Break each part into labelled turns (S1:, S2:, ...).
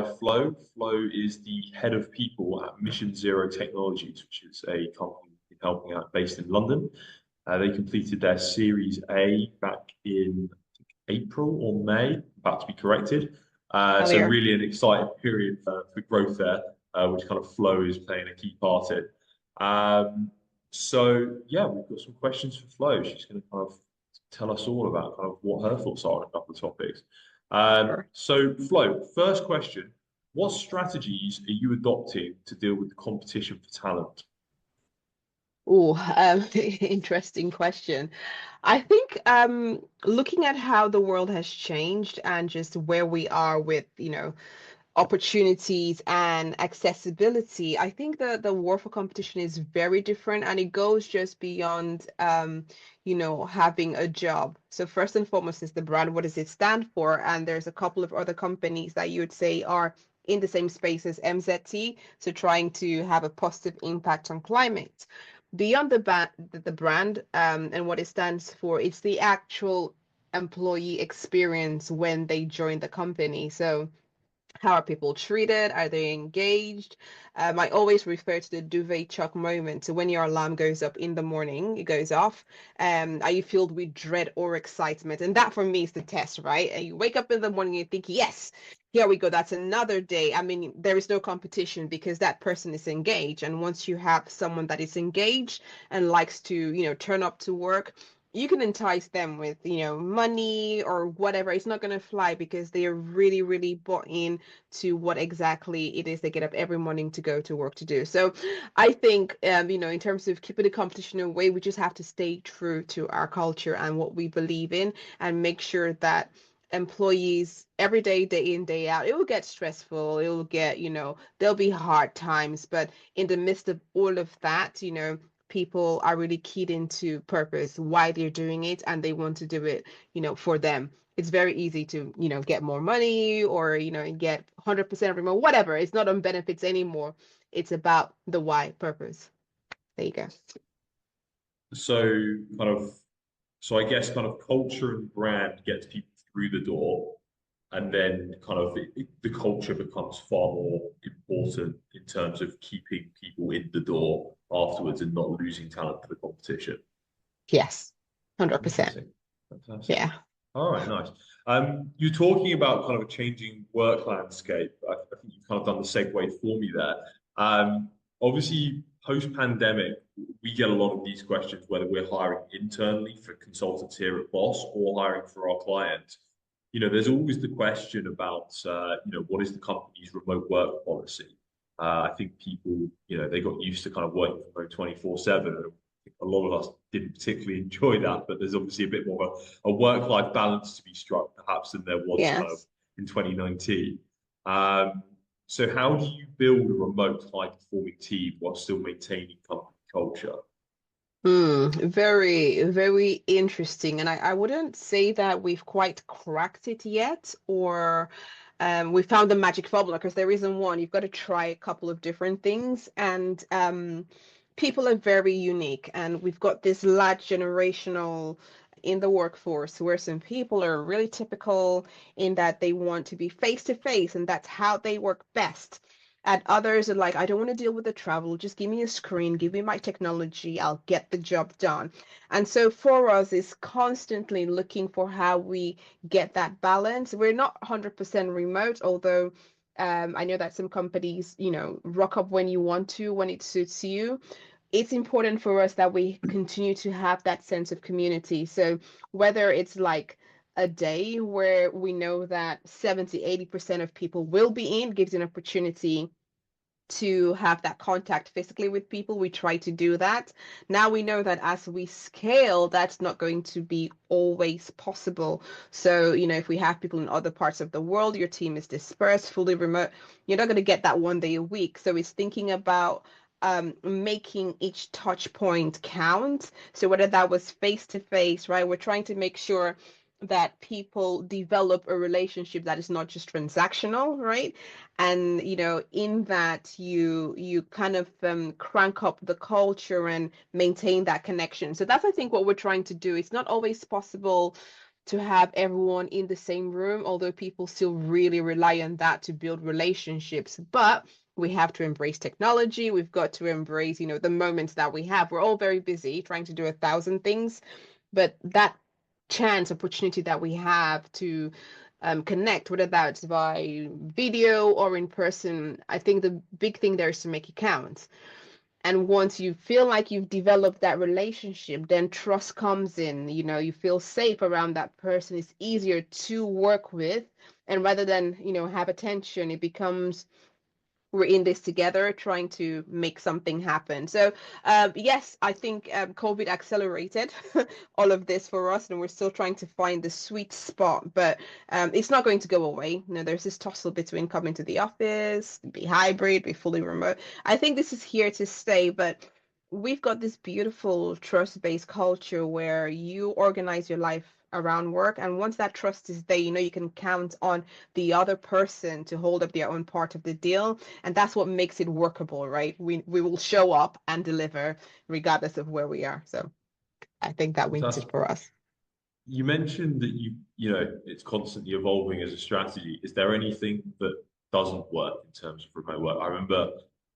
S1: by Flo. Flo is the head of people at Mission Zero Technologies, which is a company helping out based in London. They completed their Series A back in April or May, about to be corrected. So
S2: Earlier.
S1: really an exciting period for growth there, which kind of Flo is playing a key part in. So yeah, we've got some questions for Flo. She's going to kind of tell us all about kind of what her thoughts are on a couple of topics.
S2: Sure.
S1: So Flo, first question, what strategies are you adopting to deal with the competition for talent?
S2: Oh, interesting question. I think looking at how the world has changed and just where we are with, opportunities and accessibility, I think the war for competition is very different and it goes just beyond having a job. So first and foremost is the brand. What does it stand for? And there's a couple of other companies that you would say are in the same space as MZT, so trying to have a positive impact on climate. Beyond the brand and what it stands for, it's the actual employee experience when they join the company. So how are people treated? Are they engaged? I always refer to the duvet chuck moment. So when your alarm goes up in the morning, it goes off. Are you filled with dread or excitement? And that for me is the test, right? And you wake up in the morning and you think, yes, here we go. That's another day. I mean, there is no competition because that person is engaged. And once you have someone that is engaged and likes to, turn up to work, you can entice them with, money or whatever. It's not going to fly because they are really, really bought in to what exactly it is they get up every morning to go to work to do. So I think, in terms of keeping the competition away, we just have to stay true to our culture and what we believe in and make sure that employees every day in, day out, it will get stressful. It will get, there'll be hard times, but in the midst of all of that, people are really keyed into purpose, why they're doing it, and they want to do it, for them. It's very easy to, get more money or, get 100% remote, whatever. It's not on benefits anymore. It's about the why purpose. There you go.
S1: So kind of, so I guess kind of culture and brand gets people through the door, and then kind of the culture becomes far more important in terms of keeping people in the door afterwards and not losing talent to the competition.
S2: Yes, 100%.
S1: Interesting. Fantastic.
S2: Yeah.
S1: All right, nice. You're talking about kind of a changing work landscape. I think you've kind of done the segue for me there. Obviously, post-pandemic, we get a lot of these questions, whether we're hiring internally for consultants here at Boss or hiring for our clients. There's always the question about, what is the company's remote work policy? I think people, they got used to kind of working from home 24/7. A lot of us didn't particularly enjoy that, but there's obviously a bit more of a work-life balance to be struck, perhaps, than there was kind of
S2: Yes.
S1: in 2019. So how do you build a remote high-performing team while still maintaining company culture?
S2: Very, very interesting. And I wouldn't say that we've quite cracked it yet or we found the magic formula because there isn't one. You've got to try a couple of different things. And people are very unique. And we've got this large generational in the workforce where some people are really typical in that they want to be face to face and that's how they work best. And others are like, I don't want to deal with the travel. Just give me a screen, give me my technology, I'll get the job done. And so for us, it's constantly looking for how we get that balance. We're not 100% remote, although I know that some companies, rock up when you want to, when it suits you. It's important for us that we continue to have that sense of community. So whether it's like a day where we know that 70-80% of people will be in, gives you an opportunity to have that contact physically with people. We try to do that. Now we know that as we scale, that's not going to be always possible. So, if we have people in other parts of the world, your team is dispersed, fully remote, you're not going to get that one day a week. So it's thinking about making each touch point count. So whether that was face to face, right? We're trying to make sure that people develop a relationship that is not just transactional, right? And in that you kind of crank up the culture and maintain that connection. So that's, I think, what we're trying to do. It's not always possible to have everyone in the same room, although people still really rely on that to build relationships. But we have to embrace technology. We've got to embrace, the moments that we have. We're all very busy trying to do 1,000 things, but that chance opportunity that we have to connect, whether that's by video or in person, I think the big thing there is to make it count. And once you feel like you've developed that relationship, then trust comes in. You feel safe around that person. It's easier to work with. And rather than, have attention, it becomes we're in this together trying to make something happen. So yes, I think COVID accelerated all of this for us, and we're still trying to find the sweet spot, but it's not going to go away. There's this tussle between coming to the office, be hybrid, be fully remote. I think this is here to stay, but we've got this beautiful trust-based culture where you organize your life around work, and once that trust is there, you can count on the other person to hold up their own part of the deal, and that's what makes it workable, right? We will show up and deliver regardless of where we are. So I think that wins it
S1: Fantastic.
S2: for us.
S1: You mentioned that it's constantly evolving as a strategy. Is there anything that doesn't work in terms of remote work? I remember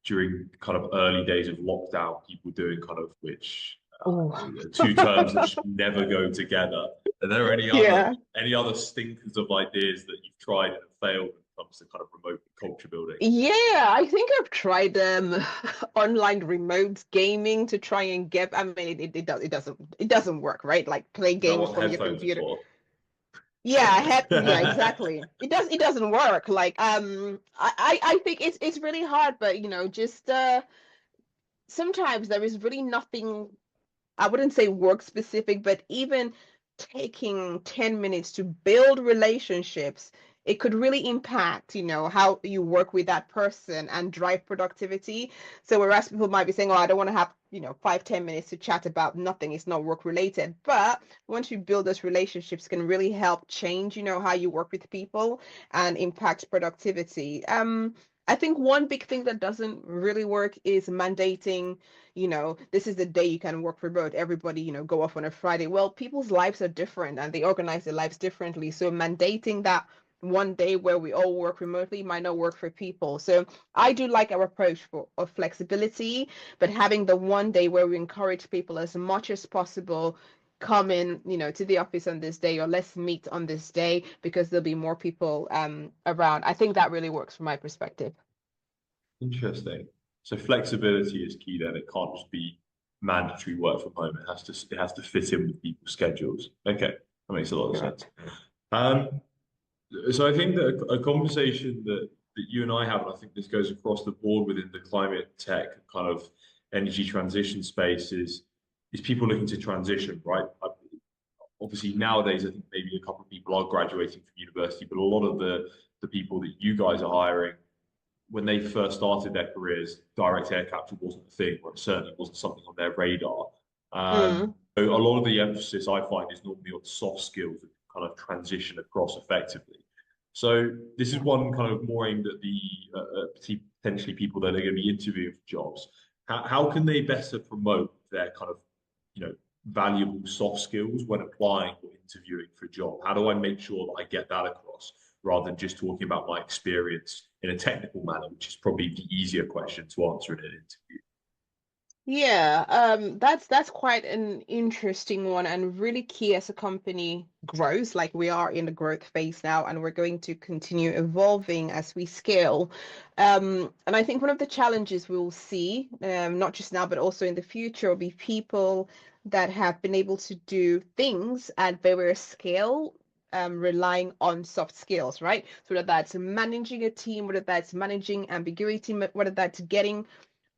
S1: during kind of early days of lockdown, people doing kind of which
S2: Oh,
S1: two terms that should never go together. Are there
S2: yeah.
S1: any other stinkers of ideas that you've tried and failed when it comes to kind of remote culture building?
S2: Yeah, I think I've tried online remote gaming to try and get. I mean, it doesn't work, right? Like play
S1: Is that
S2: games
S1: what
S2: from your
S1: headphones are
S2: computer.
S1: for?
S2: Yeah, exactly. It doesn't work. Like I think it's really hard, but just sometimes there is really nothing. I wouldn't say work specific, but even taking 10 minutes to build relationships, it could really impact, how you work with that person and drive productivity. So whereas people might be saying, oh, I don't want to have, 5, 10 minutes to chat about nothing, it's not work related. But once you build those relationships, can really help change, how you work with people and impact productivity. I think one big thing that doesn't really work is mandating, this is the day you can work remote. Everybody, go off on a Friday. Well, people's lives are different and they organize their lives differently. So mandating that one day where we all work remotely might not work for people. So I do like our approach of flexibility, but having the one day where we encourage people as much as possible come in, to the office on this day, or let's meet on this day because there'll be more people around. I think that really works from my perspective.
S1: Interesting. So flexibility is key then. It can't just be mandatory work from home. It has to fit in with people's schedules. Okay, that makes a lot of sense. Um, so I think that a conversation that you and I have, and I think this goes across the board within the climate tech kind of energy transition space is people looking to transition, right? Obviously nowadays I think maybe a couple of people are graduating from university, but a lot of the people that you guys are hiring when they first started their careers, direct air capture wasn't a thing, or it certainly wasn't something on their radar.
S2: Mm.
S1: So a lot of the emphasis I find is normally on soft skills that kind of transition across effectively. So this is one kind of more aimed at the potentially people that are going to be interviewing for jobs. How can they better promote their kind of valuable soft skills when applying or interviewing for a job? How do I make sure that I get that across rather than just talking about my experience in a technical manner, which is probably the easier question to answer in an interview?
S2: Yeah, that's quite an interesting one and really key as a company grows. Like we are in the growth phase now, and we're going to continue evolving as we scale. And I think one of the challenges we'll see, not just now but also in the future, will be people that have been able to do things at various scale. Relying on soft skills, right? So whether that's managing a team, whether that's managing ambiguity, whether that's getting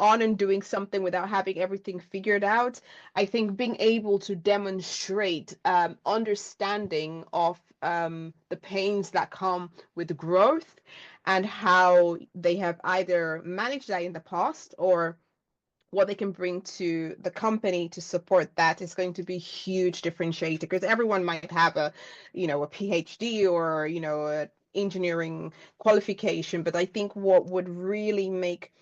S2: on and doing something without having everything figured out. I think being able to demonstrate understanding of the pains that come with growth and how they have either managed that in the past or what they can bring to the company to support that is going to be a huge differentiator because everyone might have a PhD or a engineering qualification, but I think what would really make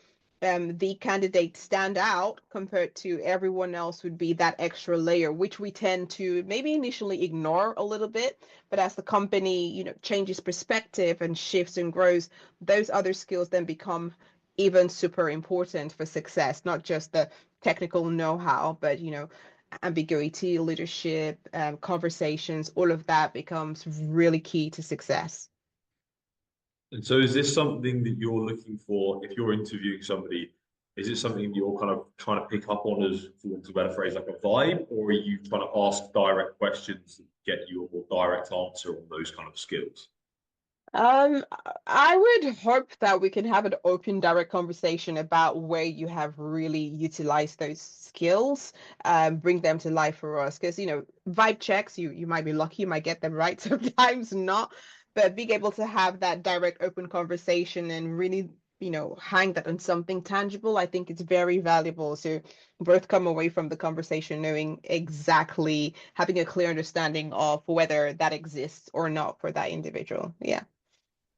S2: the candidates stand out compared to everyone else would be that extra layer, which we tend to maybe initially ignore a little bit. But as the company, changes perspective and shifts and grows, those other skills then become even super important for success, not just the technical know-how, but ambiguity, leadership, conversations, all of that becomes really key to success.
S1: And so is this something that you're looking for if you're interviewing somebody? Is it something you're kind of trying to pick up on as, for want of a better phrase, like a vibe, or are you trying to ask direct questions that get you a more direct answer on those kind of skills?
S2: Um, I would hope that we can have an open, direct conversation about where you have really utilized those skills, bring them to life for us. Because, vibe checks, you might be lucky, you might get them right, sometimes not. But being able to have that direct, open conversation and really, hang that on something tangible, I think it's very valuable. So both come away from the conversation knowing exactly, having a clear understanding of whether that exists or not for that individual. Yeah.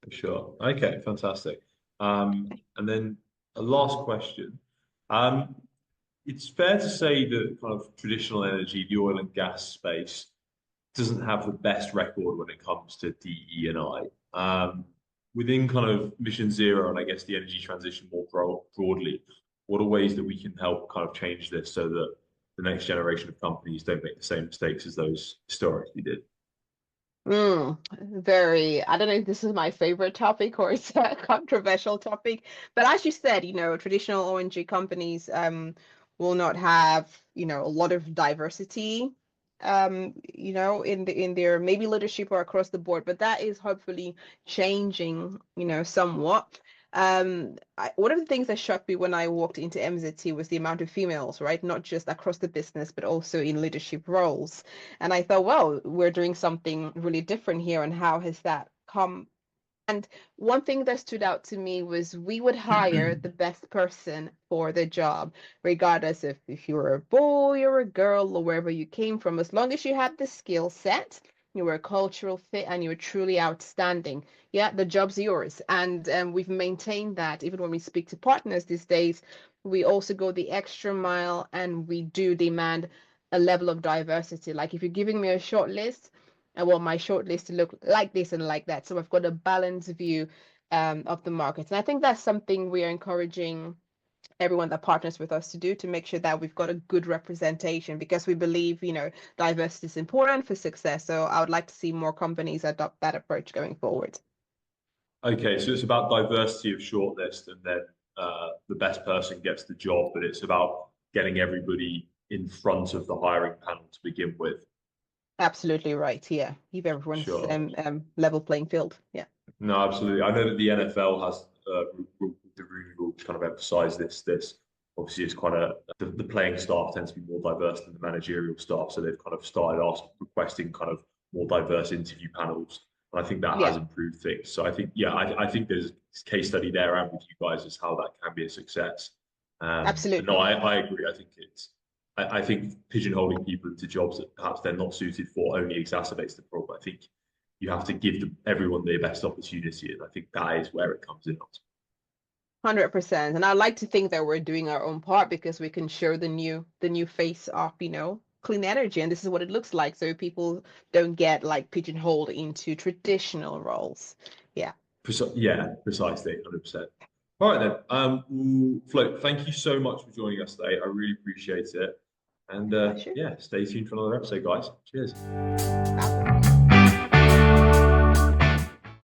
S1: For sure. Okay, fantastic. And then a last question. Um, it's fair to say that kind of traditional energy, the oil and gas space, doesn't have the best record when it comes to DE and I. Within kind of Mission Zero and I guess the energy transition more broadly, what are ways that we can help kind of change this so that the next generation of companies don't make the same mistakes as those historically did?
S2: Very, I don't know if this is my favorite topic or it's a controversial topic, but as you said, traditional ONG companies will not have, a lot of diversity in their maybe leadership or across the board, but that is hopefully changing, somewhat. One of the things that shocked me when I walked into MZT was the amount of females, right? Not just across the business, but also in leadership roles. And I thought, well, we're doing something really different here. And how has that come? And one thing that stood out to me was we would hire the best person for the job, regardless if you were a boy or a girl or wherever you came from, as long as you had the skill set, you were a cultural fit, and you were truly outstanding. Yeah, the job's yours. And we've maintained that even when we speak to partners these days, we also go the extra mile and we do demand a level of diversity. Like if you're giving me a short list, I want my shortlist to look like this and like that. So I've got a balanced view of the market. And I think that's something we are encouraging everyone that partners with us to do to make sure that we've got a good representation because we believe, diversity is important for success. So I would like to see more companies adopt that approach going forward.
S1: Okay, so it's about diversity of shortlist, and then the best person gets the job, but it's about getting everybody in front of the hiring panel to begin with.
S2: Absolutely right. Yeah. Give everyone
S1: Sure.
S2: same level playing field. Yeah.
S1: No, absolutely. I know that the NFL has the Rooney Rule to kind of emphasize this. Obviously, it's quite the playing staff tends to be more diverse than the managerial staff, so they've kind of started requesting kind of more diverse interview panels, and I think that has
S2: Yeah.
S1: improved things. So I think, yeah, I think there's a case study there and with you guys as how that can be a success. But no,
S2: Absolutely.
S1: I agree. I think pigeonholing people into jobs that perhaps they're not suited for only exacerbates the problem. I think you have to give everyone their best opportunity, and I think that is where it comes in.
S2: 100%. And I like to think that we're doing our own part because we can show the new face of, clean energy. And this is what it looks like. So people don't get like pigeonholed into traditional roles. Yeah.
S1: Yeah, precisely, 100%. All right then, Flo, thank you so much for joining us today. I really appreciate it, and
S2: My pleasure.
S1: yeah, stay tuned for another episode, guys. Cheers.
S2: Bye.